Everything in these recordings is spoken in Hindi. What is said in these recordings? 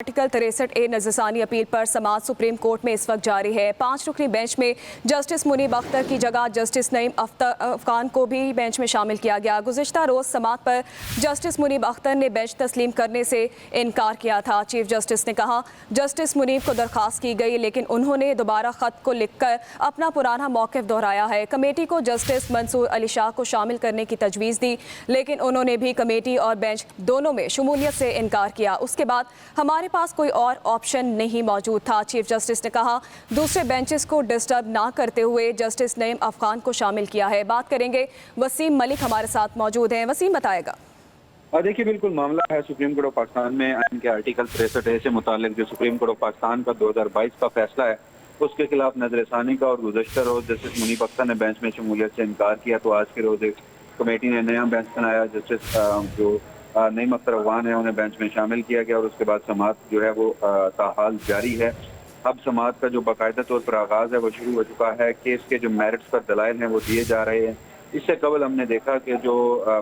आर्टिकल 63A नजरसानी अपील पर समाअत सुप्रीम कोर्ट में इस वक्त जारी है। 5 रुकनी बेंच में जस्टिस मुनीब अख्तर की जगह जस्टिस नईम अफगान को भी बेंच में शामिल किया गया। गुज़िश्ता रोज़ समाअत पर जस्टिस मुनीब अख्तर ने बेंच तस्लीम करने से इनकार किया था। चीफ जस्टिस ने कहा, जस्टिस मुनीब को दरख्वास्त की गई लेकिन उन्होंने दोबारा ख़त को लिखकर अपना पुराना मौक़िफ़ दोहराया है। कमेटी को जस्टिस मंसूर अली शाह को शामिल करने की तजवीज़ दी लेकिन उन्होंने भी कमेटी और बेंच दोनों में शमूलियत से इनकार किया। उसके बाद हमारे पास कोई और ऑप्शन नहीं मौजूद था। चीफ जस्टिस ने कहा, दूसरे बेंचेस को डिस्टर्ब ना करते हुए जस्टिस नईम अफगान को शामिल किया है। बात करेंगे, वसीम मलिक हमारे साथ मौजूद हैं। वसीम, बताएगा। देखिए, बिल्कुल मामला है सुप्रीम कोर्ट ऑफ पाकिस्तान में आइन के आर्टिकल 63A से मुतालिक जो सुप्रीम कोर्ट ऑफ पाकिस्तान का 2022 का फैसला है उसके खिलाफ नजरसानी का। और गुज़श्ता रोज जस्टिस मुनीब अख्तर ने बेंच में शमूलियत से इनकार किया तो आज के रोज एक कमेटी ने नया बेंच बनाया। जस्टिस जो नईम अख्तर अफगान है उन्हें बेंच में शामिल किया गया और उसके बाद समाअत जो है वो ताहाल जारी है। अब समाअत का जो बाकायदा तौर पर आगाज है वो शुरू हो चुका है। केस के जो मेरिट्स पर दलाइल हैं वो दिए जा रहे हैं। इससे कबल हमने देखा कि जो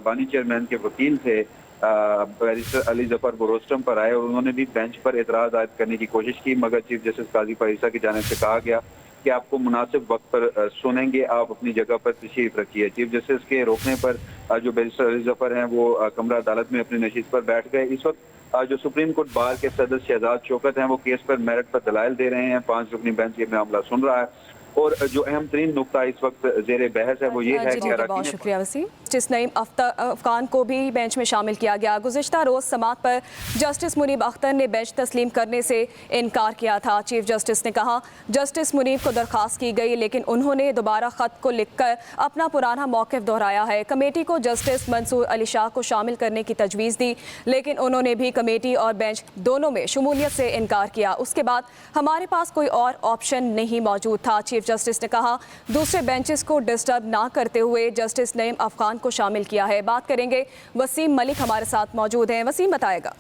बानी चेयरमैन के वकील थे बैरिस्टर अली जफर वो रोस्टम पर आए और उन्होंने भी बेंच पर एतराज आयद करने की कोशिश की, मगर चीफ जस्टिस काजी फरीसा की जानिब से कहा गया कि आपको मुनासिब वक्त पर सुनेंगे, आप अपनी जगह पर तशरीफ रखिए। चीफ जस्टिस के रोकने पर जो बैरिस्टर अली जफर हैं वो कमरा अदालत में अपनी नशीद पर बैठ गए। इस वक्त जो सुप्रीम कोर्ट बार के सदस्य शहजाद शौकत हैं वो केस पर मेरिट पर दलाइल दे रहे हैं। 5 रुकनी बेंच ये मामला सुन रहा है और जो अहम तरीन नुकता इस वक्त जेर बहस है वो ये है कि बहुत शुक्रिया वसीम। जस्टिस नईम अफगान को भी बेंच में शामिल किया गया। गुज़िश्ता रोज़ समाअत पर जस्टिस मुनीब अख्तर ने बेंच तस्लीम करने से इनकार किया था। चीफ जस्टिस ने कहा, जस्टिस मुनीब को दरख्वास्त की गई लेकिन उन्होंने दोबारा ख़त को लिखकर अपना पुराना मौक़िफ़ दोहराया है। कमेटी को जस्टिस मंसूर अली शाह को शामिल करने की तजवीज़ दी लेकिन उन्होंने भी कमेटी और बेंच दोनों में शमूलियत से इनकार किया। उसके बाद हमारे पास कोई और ऑप्शन नहीं मौजूद था। चीफ जस्टिस ने कहा, दूसरे बेंचेस को डिस्टर्ब ना करते हुए जस्टिस नईम अफगान को शामिल किया है। बात करेंगे, वसीम मलिक हमारे साथ मौजूद हैं। वसीम, बताएगा।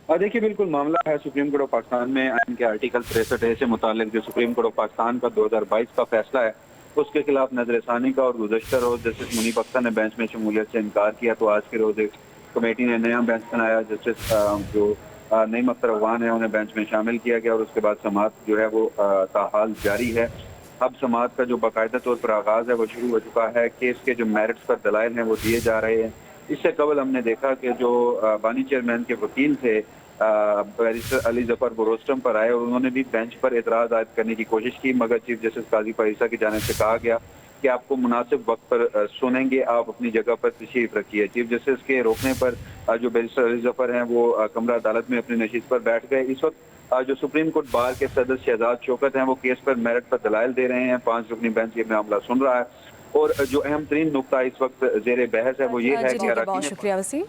देखिए, बिल्कुल मामला है सुप्रीम कोर्ट ऑफ पाकिस्तान में आइन के आर्टिकल 63A से मुतालिक जो सुप्रीम कोर्ट ऑफ पाकिस्तान का 2022 का फैसला है उसके खिलाफ नजरसानी का। और गुज़श्ता रोज जस्टिस मुनीब अख्तर ने बेंच में शमूलियत से इनकार किया तो आज के रोज एक कमेटी ने नया बेंच बनाया। जस्टिस जो नईम अख्तर अफगान है उन्हें बेंच में शामिल किया गया और उसके बाद समाअत जो है वो ताहाल जारी है। अब समाअत का जो बाकायदा तौर पर आगाज है वो शुरू हो चुका है। केस के जो मेरिट्स पर दलाइल हैं वो दिए जा रहे हैं। इससे कबल हमने देखा कि जो बानी चेयरमैन के वकील थे बैरिस्टर अली जफर वो रोस्टम पर आए और उन्होंने भी बेंच पर एतराज आयद करने की कोशिश की, मगर चीफ जस्टिस काजी फरीसा की जानिब से कहा गया कि आपको मुनासिब वक्त पर सुनेंगे, आप अपनी जगह पर तशरीफ रखिए। चीफ जस्टिस के रोकने पर जो बैरिस्टर अली जफर हैं वो कमरा अदालत में अपनी नशीद पर बैठ गए। इस वक्त जो सुप्रीम कोर्ट बार के सदस्य शहजाद शौकत हैं वो केस पर मेरिट पर दलाइल दे रहे हैं। 5 रुकनी बेंच ये मामला सुन रहा है और जो अहम तरीन नुकता इस वक्त जेर बहस है वो ये है कि बहुत शुक्रिया वसीम।